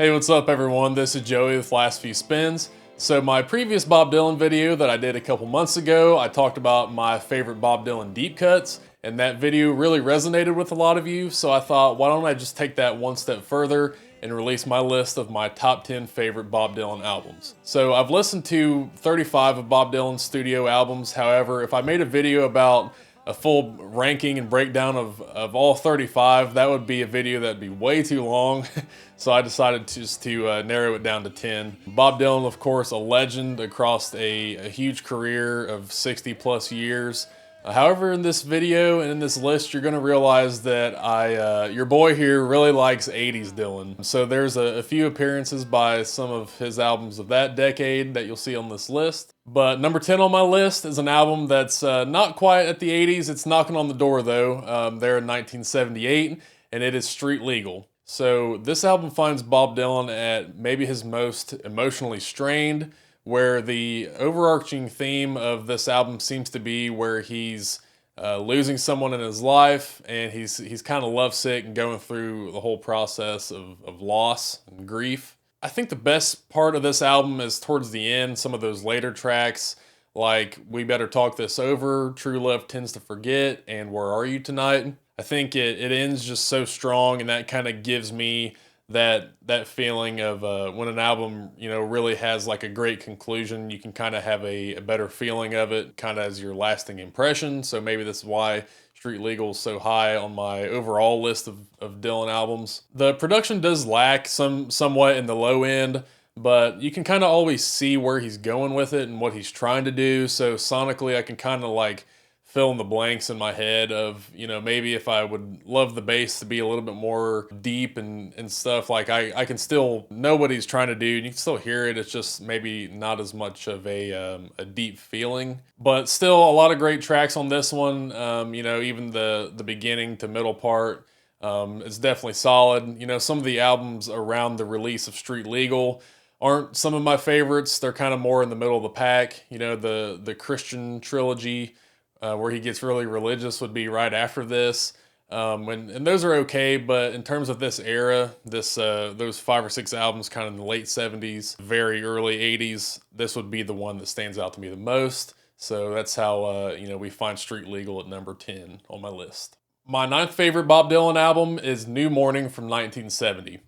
Hey, what's up everyone? This is Joey with Last Few Spins. So my previous Bob Dylan video that I did a couple months ago, I talked about my favorite Bob Dylan deep cuts, and that video really resonated with a lot of you, so I thought, why don't I just take that one step further and release my list of my top 10 favorite Bob Dylan albums. So I've listened to 35 of Bob Dylan's studio albums. However, if I made a video about a full ranking and breakdown of all 35, that would be a video that'd be way too long. So I decided to narrow it down to 10. Bob Dylan, of course, a legend across a huge career of 60 plus years. However, in this video and in this list, you're gonna realize that your boy here really likes 80s Dylan. So there's a few appearances by some of his albums of that decade that you'll see on this list. But number 10 on my list is an album that's not quite at the 80s. It's knocking on the door though. There in 1978, and it is Street Legal. So this album finds Bob Dylan at maybe his most emotionally strained, where the overarching theme of this album seems to be where he's losing someone in his life, and he's kind of lovesick and going through the whole process of loss and grief. I think the best part of this album is towards the end, some of those later tracks, like We Better Talk This Over, True Love Tends to Forget, and Where Are You Tonight? I think it ends just so strong, and that kind of gives me that feeling of when an album, really has like a great conclusion. You can kind of have a better feeling of it, kind of as your lasting impression. So maybe this is why Street Legal is so high on my overall list of Dylan albums. The production does lack somewhat in the low end, but you can kind of always see where he's going with it and what he's trying to do. So sonically, I can kind of like fill in the blanks in my head of, maybe if I would love the bass to be a little bit more deep and stuff, like I can still know what he's trying to do, and you can still hear it. It's just maybe not as much of a deep feeling, but still a lot of great tracks on this one. Even the beginning to middle part is definitely solid. Some of the albums around the release of Street Legal aren't some of my favorites. They're kind of more in the middle of the pack. The Christian trilogy, where he gets really religious, would be right after this, and those are okay. But in terms of this era, those 5 or 6 albums, kind of in the late '70s, very early '80s, this would be the one that stands out to me the most. So that's how we find Street Legal at number 10 on my list. My 9th favorite Bob Dylan album is New Morning from 1970.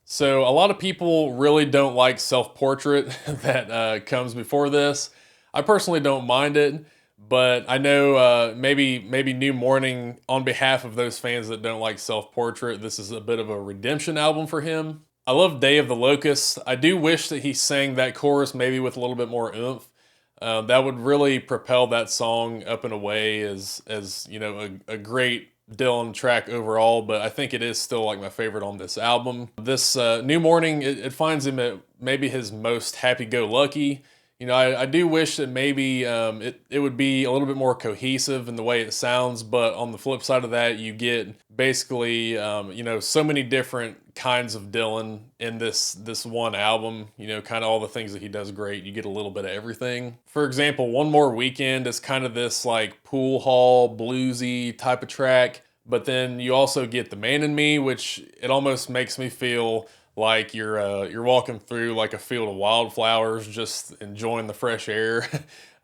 So a lot of people really don't like Self Portrait that comes before this. I personally don't mind it. But I know maybe New Morning, on behalf of those fans that don't like Self Portrait, this is a bit of a redemption album for him. I love Day of the Locust. I do wish that he sang that chorus maybe with a little bit more oomph. That would really propel that song up and away as a great Dylan track overall, but I think it is still like my favorite on this album. This New Morning, it finds him at maybe his most happy-go-lucky. I do wish that maybe it would be a little bit more cohesive in the way it sounds, but on the flip side of that, you get basically, so many different kinds of Dylan in this one album, kind of all the things that he does great. You get a little bit of everything. For example, One More Weekend is kind of this like pool hall, bluesy type of track, but then you also get The Man in Me, which it almost makes me feel like you're walking through like a field of wildflowers, just enjoying the fresh air.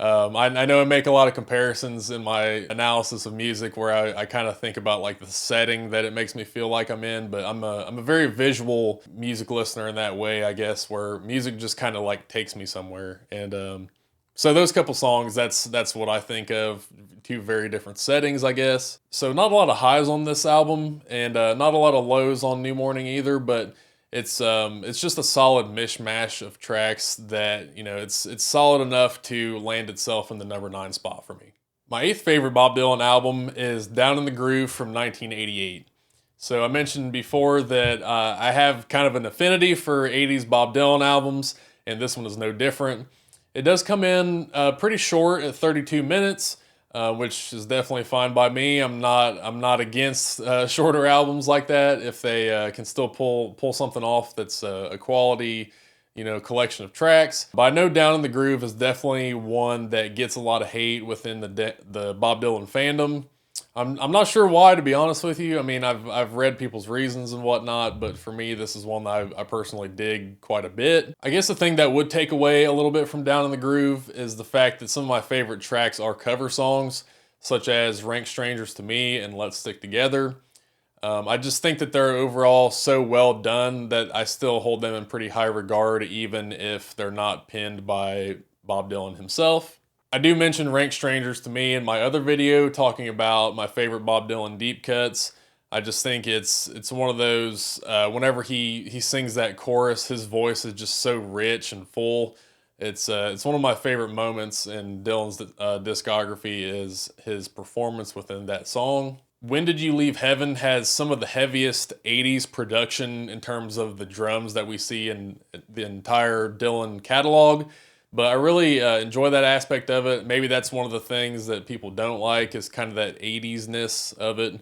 I know I make a lot of comparisons in my analysis of music where I kind of think about like the setting that it makes me feel like I'm in, but I'm a very visual music listener in that way, I guess, where music just kind of like takes me somewhere. And so those couple songs, that's what I think of. 2 very different settings, I guess. So not a lot of highs on this album, and not a lot of lows on New Morning either, but it's just a solid mishmash of tracks that, it's solid enough to land itself in the number 9 spot for me. My 8th favorite Bob Dylan album is Down in the Groove from 1988. So I mentioned before that I have kind of an affinity for 80s Bob Dylan albums, and this one is no different. It does come in pretty short at 32 minutes. Which is definitely fine by me. I'm not against shorter albums like that if they can still pull something off that's a quality, collection of tracks. But I know Down in the Groove is definitely one that gets a lot of hate within the Bob Dylan fandom. I'm not sure why, to be honest with you. I mean, I've read people's reasons and whatnot, but for me, this is one that I personally dig quite a bit. I guess the thing that would take away a little bit from Down in the Groove is the fact that some of my favorite tracks are cover songs, such as Rank Strangers to Me and Let's Stick Together. I just think that they're overall so well done that I still hold them in pretty high regard, even if they're not penned by Bob Dylan himself. I do mention Rank Strangers to Me in my other video talking about my favorite Bob Dylan deep cuts. I just think it's one of those, whenever he sings that chorus, his voice is just so rich and full. It's one of my favorite moments in Dylan's discography is his performance within that song. When Did You Leave Heaven has some of the heaviest 80s production in terms of the drums that we see in the entire Dylan catalog. But I really enjoy that aspect of it. Maybe that's one of the things that people don't like is kind of that 80s-ness of it.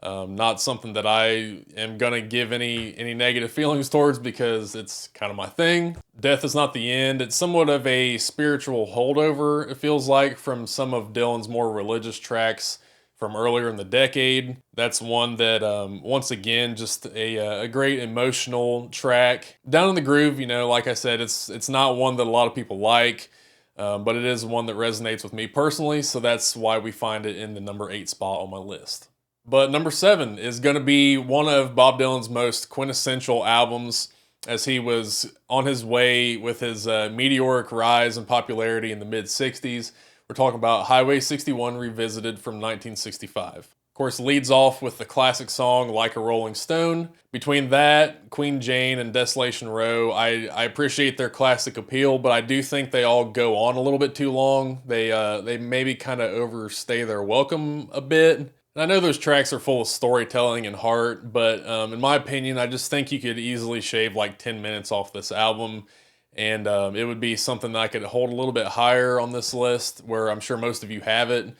Not something that I am gonna give any negative feelings towards because it's kind of my thing. Death Is Not the End. It's somewhat of a spiritual holdover, it feels like, from some of Dylan's more religious tracks from earlier in the decade. That's one that, once again, just a great emotional track. Down in the Groove, you know, like I said, it's not one that a lot of people like, but it is one that resonates with me personally, so that's why we find it in the number 8 spot on my list. But number 7 is going to be one of Bob Dylan's most quintessential albums, as he was on his way with his meteoric rise in popularity in the mid-60s. We're talking about Highway 61 Revisited from 1965. Of course, leads off with the classic song Like a Rolling Stone. Between that, Queen Jane, and Desolation Row, I appreciate their classic appeal, but I do think they all go on a little bit too long. They maybe kind of overstay their welcome a bit. And I know those tracks are full of storytelling and heart, but in my opinion, I just think you could easily shave like 10 minutes off this album, and it would be something that I could hold a little bit higher on this list, where I'm sure most of you have it.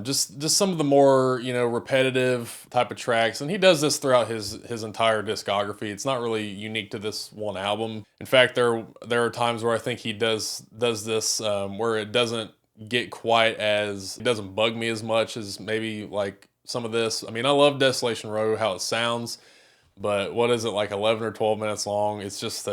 Just some of the more, you know, repetitive type of tracks, and he does this throughout his entire discography. It's not really unique to this one album. In fact, there are times where I think he does this where it doesn't get quite as, it doesn't bug me as much as maybe like some of this. I mean, I love Desolation Row, how it sounds, but what is it, like 11 or 12 minutes long? It's just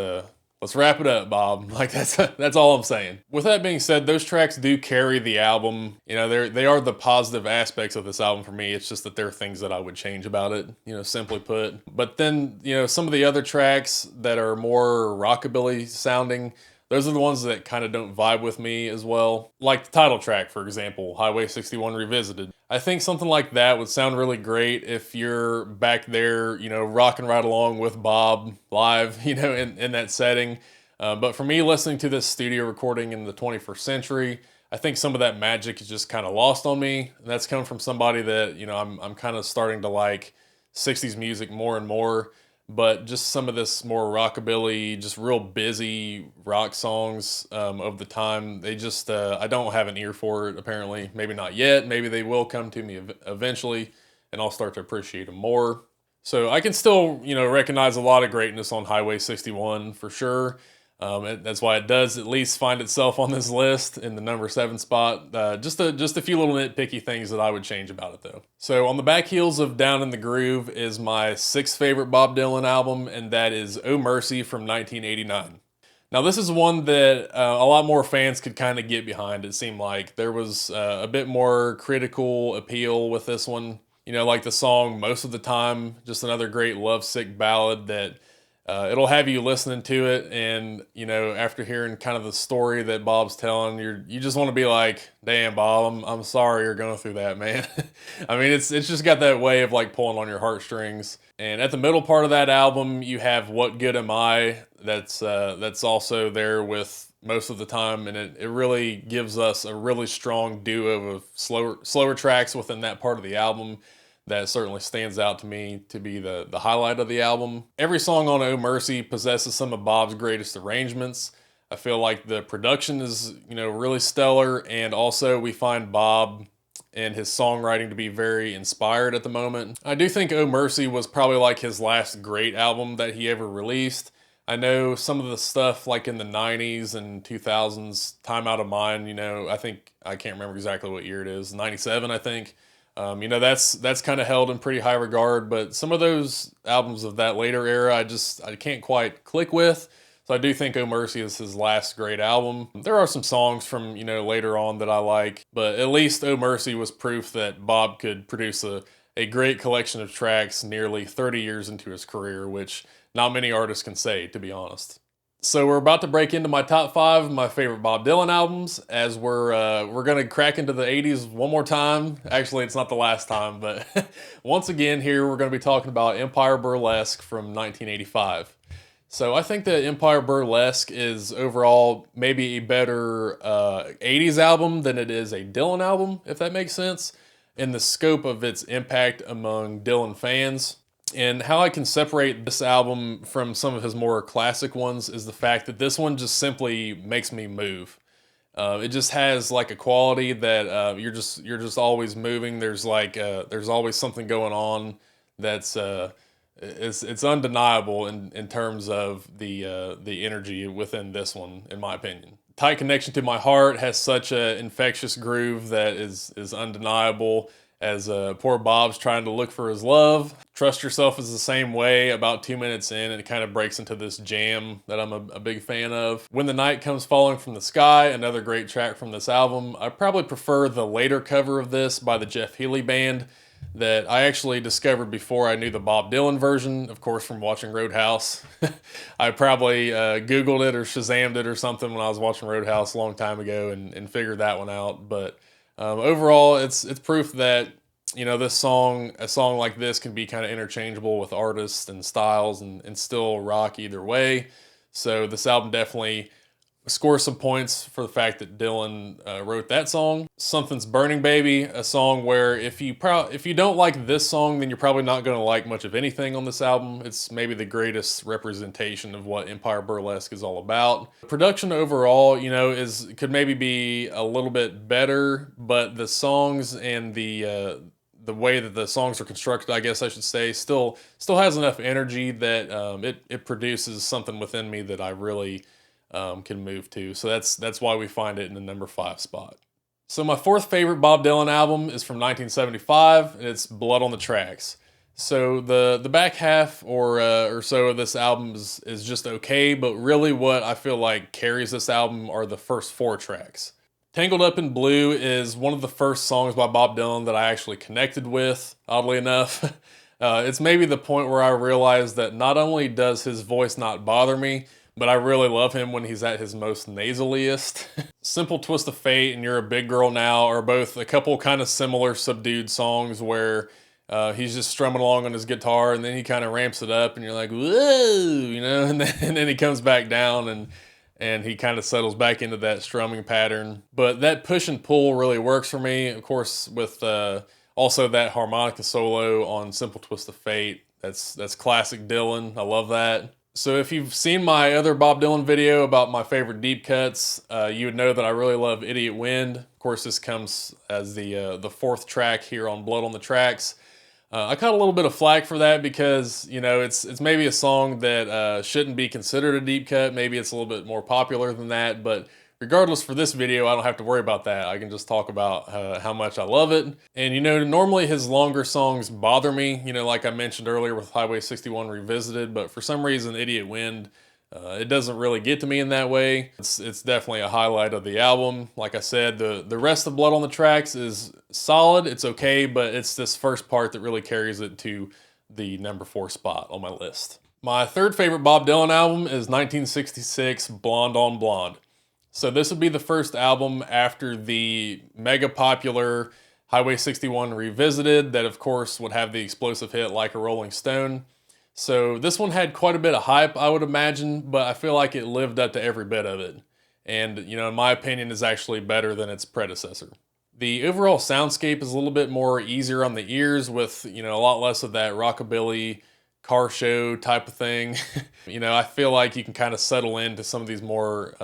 let's wrap it up, Bob. Like that's all I'm saying. With that being said, those tracks do carry the album. You know, they are the positive aspects of this album for me. It's just that there are things that I would change about it, you know, simply put. But then, you know, some of the other tracks that are more rockabilly sounding, those are the ones that kind of don't vibe with me as well. Like the title track, for example, Highway 61 Revisited. I think something like that would sound really great if you're back there, you know, rocking right along with Bob live, you know, in that setting. But for me, listening to this studio recording in the 21st century, I think some of that magic is just kind of lost on me. And that's coming from somebody that, you know, I'm kind of starting to like 60s music more and more. But just some of this more rockabilly, just real busy rock songs of the time, they just, I don't have an ear for it, apparently. Maybe not yet. Maybe they will come to me eventually, and I'll start to appreciate them more. So I can still, you know, recognize a lot of greatness on Highway 61 for sure. That's why it does at least find itself on this list in the number 7 spot. Just a few little nitpicky things that I would change about it though. So on the back heels of Down in the Groove is my 6th favorite Bob Dylan album, and that is Oh Mercy from 1989. Now this is one that a lot more fans could kind of get behind. It seemed like there was a bit more critical appeal with this one. You know, like the song Most of the Time, just another great lovesick ballad that it'll have you listening to it, and you know, after hearing kind of the story that Bob's telling, you just want to be like, "Damn, Bob, I'm sorry you're going through that, man." I mean, it's just got that way of like pulling on your heartstrings. And at the middle part of that album, you have What Good Am I? That's also there with Most of the Time, and it really gives us a really strong duo of slower tracks within that part of the album. That certainly stands out to me to be the highlight of the album. Every song on Oh Mercy possesses some of Bob's greatest arrangements. I feel like the production is, you know, really stellar, and also we find Bob and his songwriting to be very inspired at the moment. I do think Oh Mercy was probably like his last great album that he ever released. I know some of the stuff like in the 90s and 2000s, Time Out of Mind, you know, I can't remember exactly what year it is, 97 I think. You know, that's kind of held in pretty high regard, but some of those albums of that later era, I can't quite click with. So I do think Oh Mercy is his last great album. There are some songs from, you know, later on that I like, but at least Oh Mercy was proof that Bob could produce a great collection of tracks nearly 30 years into his career, which not many artists can say, to be honest. So we're about to break into my top 5 of my favorite Bob Dylan albums, as we're gonna crack into the 80s one more time. Actually, it's not the last time, but once again here we're gonna be talking about Empire Burlesque from 1985. So I think that Empire Burlesque is overall maybe a better 80s album than it is a Dylan album, if that makes sense, in the scope of its impact among Dylan fans. And how I can separate this album from some of his more classic ones is the fact that this one just simply makes me move. It just has like a quality that you're just always moving. There's always something going on that's it's undeniable in terms of the energy within this one, in my opinion. Tight Connection to My Heart has such an infectious groove that is undeniable, as poor Bob's trying to look for his love. Trust Yourself is the same way. About 2 minutes in, and it kind of breaks into this jam that I'm a big fan of. When the Night Comes Falling from the Sky, another great track from this album. I probably prefer the later cover of this by the Jeff Healey Band that I actually discovered before I knew the Bob Dylan version, of course, from watching Roadhouse. I probably Googled it or Shazammed it or something when I was watching Roadhouse a long time ago and figured that one out. But overall, it's proof that, you know, a song like this can be kind of interchangeable with artists and styles and still rock either way. So this album definitely scores some points for the fact that Dylan wrote that song. Something's Burning Baby, a song where if you don't like this song, then you're probably not going to like much of anything on this album. It's maybe the greatest representation of what Empire Burlesque is all about. Production overall, you know, could maybe be a little bit better, but the songs and the way that the songs are constructed, I guess I should say, still has enough energy that it produces something within me that I really can move to. So that's why we find it in the number 5 spot. So my 4th favorite Bob Dylan album is from 1975, and it's Blood on the Tracks. So the back half or so of this album is just okay, but really what I feel like carries this album are the first 4 tracks. Tangled Up in Blue is one of the first songs by Bob Dylan that I actually connected with, oddly enough. It's maybe the point where I realized that not only does his voice not bother me, but I really love him when he's at his most nasaliest. Simple Twist of Fate and You're a Big Girl Now are both a couple kind of similar subdued songs where he's just strumming along on his guitar and then he kind of ramps it up and you're like, whoa, you know, and then he comes back down and he kind of settles back into that strumming pattern. But that push and pull really works for me. Of course, with also that harmonica solo on Simple Twist of Fate, that's classic Dylan. I love that. So if you've seen my other Bob Dylan video about my favorite deep cuts, you would know that I really love Idiot Wind. Of course, this comes as the 4th track here on Blood on the Tracks. I caught a little bit of flack for that because, you know, it's maybe a song that shouldn't be considered a deep cut. Maybe it's a little bit more popular than that, but regardless, for this video, I don't have to worry about that. I can just talk about how much I love it. And, you know, normally his longer songs bother me, you know, like I mentioned earlier with Highway 61 Revisited, but for some reason, Idiot Wind, it doesn't really get to me in that way. It's definitely a highlight of the album. Like I said, the rest of Blood on the Tracks is solid. It's okay, but it's this first part that really carries it to the number 4 spot on my list. My 3rd favorite Bob Dylan album is 1966 Blonde on Blonde. So this would be the first album after the mega popular Highway 61 Revisited that of course would have the explosive hit Like a Rolling Stone. So this one had quite a bit of hype, I would imagine, but I feel like it lived up to every bit of it. And, you know, in my opinion, is actually better than its predecessor. The overall soundscape is a little bit more easier on the ears with, you know, a lot less of that rockabilly car show type of thing. You know, I feel like you can kind of settle into some of these more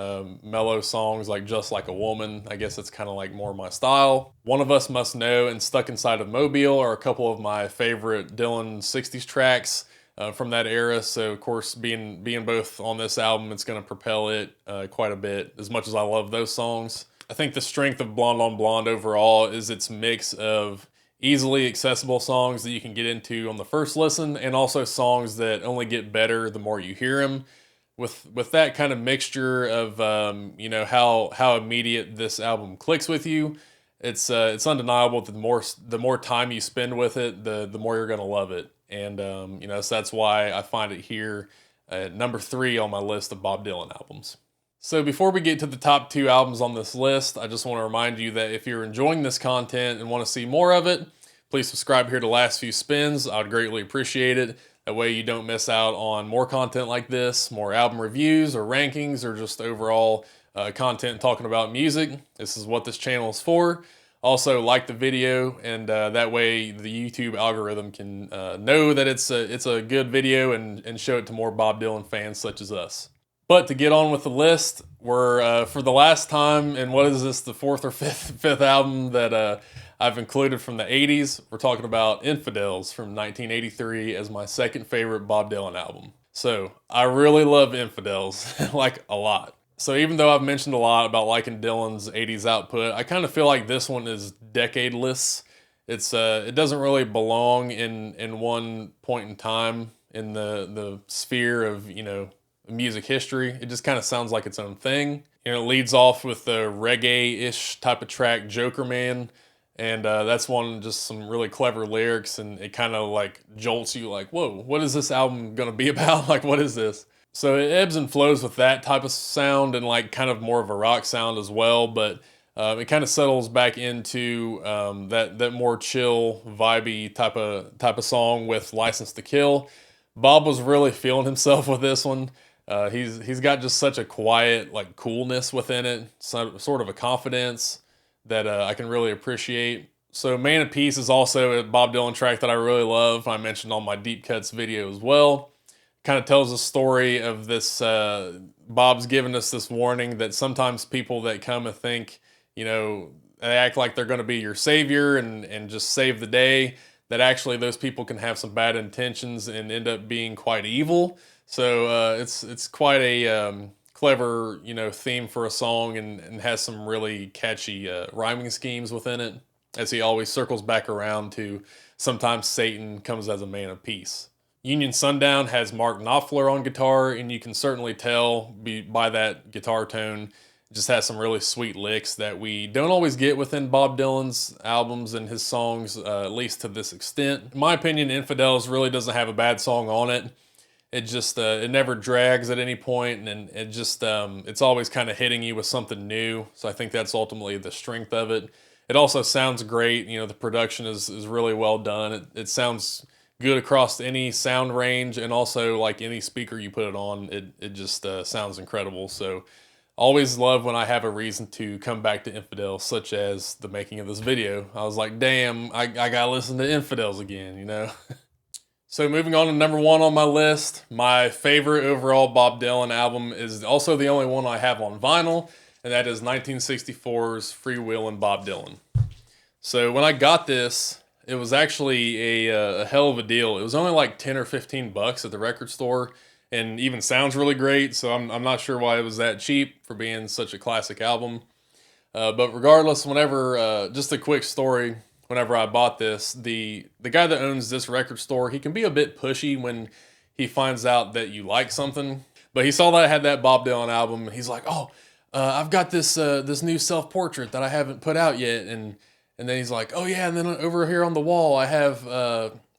mellow songs like Just Like a Woman. I guess it's kind of like more my style. One of Us Must Know and Stuck Inside of Mobile are a couple of my favorite Dylan 60s tracks from that era. So of course, being both on this album, it's going to propel it quite a bit, as much as I love those songs. I think the strength of Blonde on Blonde overall is its mix of easily accessible songs that you can get into on the first listen, and also songs that only get better the more you hear them. With that kind of mixture of you know, how immediate this album clicks with you, it's undeniable that the more time you spend with it, the more you're gonna love it. And you know, so that's why I find it here at number 3 on my list of Bob Dylan albums. So before we get to the top 2 albums on this list, I just want to remind you that if you're enjoying this content and want to see more of it, please subscribe here to Last Few Spins. I would greatly appreciate it. That way you don't miss out on more content like this, more album reviews or rankings, or just overall content talking about music. This is what this channel is for. Also, like the video, and that way the YouTube algorithm can know that it's a good video and show it to more Bob Dylan fans such as us. But to get on with the list, we're for the last time, and what is this, the 4th or 5th album that I've included from the 80s? We're talking about Infidels from 1983 as my second favorite Bob Dylan album. So I really love Infidels, like a lot. So even though I've mentioned a lot about liking Dylan's 80s output, I kind of feel like this one is decadeless. It doesn't really belong in one point in time in the sphere of, you know, music history. It just kind of sounds like its own thing. You know, it leads off with the reggae-ish type of track, Joker Man, and that's one, just some really clever lyrics, and it kind of like jolts you like, whoa, what is this album gonna be about? Like, what is this? So it ebbs and flows with that type of sound and like kind of more of a rock sound as well, but it kind of settles back into that more chill, vibey type of song with License to Kill. Bob was really feeling himself with this one. He's got just such a quiet, like, coolness within it, sort of a confidence that I can really appreciate. So Man of Peace is also a Bob Dylan track that I really love. I mentioned on my Deep Cuts video as well. Kind of tells a story of this, Bob's given us this warning that sometimes people that come and think, you know, they act like they're going to be your savior and just save the day, that actually those people can have some bad intentions and end up being quite evil. So it's quite a clever, you know, theme for a song, and has some really catchy rhyming schemes within it, as he always circles back around to sometimes Satan comes as a man of peace. Union Sundown has Mark Knopfler on guitar, and you can certainly tell by that guitar tone, it just has some really sweet licks that we don't always get within Bob Dylan's albums and his songs, at least to this extent. In my opinion, Infidels really doesn't have a bad song on it. It just, it never drags at any point, and it just, it's always kind of hitting you with something new. So I think that's ultimately the strength of it. It also sounds great. You know, the production is really well done. It sounds good across any sound range, and also like any speaker you put it on, it just sounds incredible. So always love when I have a reason to come back to Infidels, such as the making of this video. I was like, damn, I gotta listen to Infidels again, you know? So moving on to number 1 on my list, my favorite overall Bob Dylan album is also the only one I have on vinyl, and that is 1964's Freewheelin Bob Dylan. So when I got this, it was actually a hell of a deal. It was only like 10 or 15 bucks at the record store, and even sounds really great, so I'm not sure why it was that cheap for being such a classic album. But regardless, whenever, just a quick story, whenever I bought this, the guy that owns this record store, he can be a bit pushy when he finds out that you like something. But he saw that I had that Bob Dylan album, and he's like, oh, I've got this new self-portrait that I haven't put out yet, and then he's like, oh yeah, and then over here on the wall I have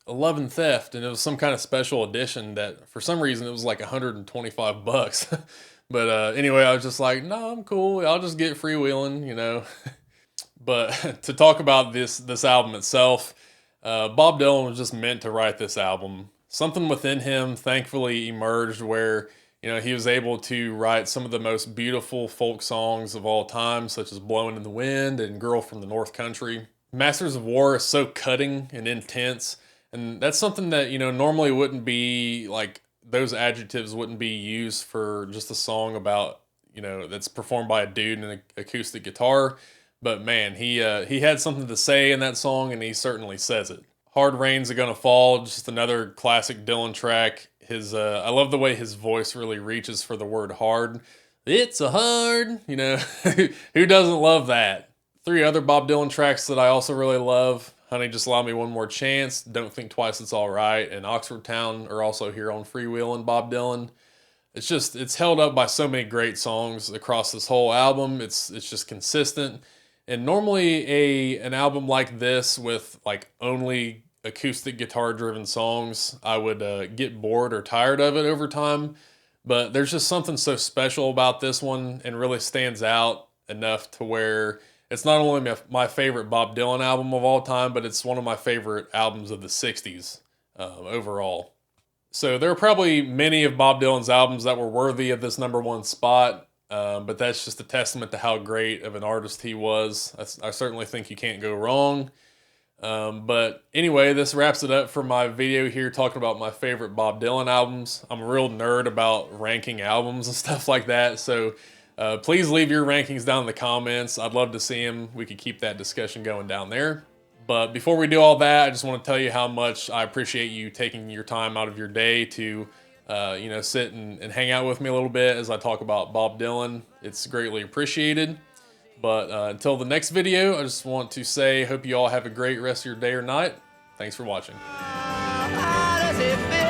Love and Theft, and it was some kind of special edition that for some reason it was like 125 bucks. But anyway, I was just like, no, I'm cool. I'll just get Freewheelin, you know. But to talk about this album itself, Bob Dylan was just meant to write this album. Something within him thankfully emerged where, you know, he was able to write some of the most beautiful folk songs of all time, such as Blowin' in the Wind and Girl from the North Country. Masters of War is so cutting and intense, and that's something that, you know, normally wouldn't be, like, those adjectives wouldn't be used for just a song about, you know, that's performed by a dude in an acoustic guitar. But man, he had something to say in that song, and he certainly says it. Hard Rains Are Gonna Fall, just another classic Dylan track. I love the way his voice really reaches for the word hard. It's a hard, you know, who doesn't love that? 3 other Bob Dylan tracks that I also really love. Honey Just Allow Me One More Chance, Don't Think Twice, It's Alright, and Oxford Town are also here on Freewheelin Bob Dylan. It's held up by so many great songs across this whole album. It's just consistent. And normally an album like this with like only acoustic guitar driven songs, I would get bored or tired of it over time. But there's just something so special about this one and really stands out enough to where it's not only my favorite Bob Dylan album of all time, but it's one of my favorite albums of the 60s overall. So there are probably many of Bob Dylan's albums that were worthy of this #1 spot, but that's just a testament to how great of an artist he was. I certainly think you can't go wrong. But anyway, this wraps it up for my video here talking about my favorite Bob Dylan albums. I'm a real nerd about ranking albums and stuff like that, so please leave your rankings down in the comments. I'd love to see them. We could keep that discussion going down there. But before we do all that, I just want to tell you how much I appreciate you taking your time out of your day to sit and hang out with me a little bit as I talk about Bob Dylan. It's greatly appreciated. But until the next video, I just want to say, hope you all have a great rest of your day or night. Thanks for watching. How does it feel?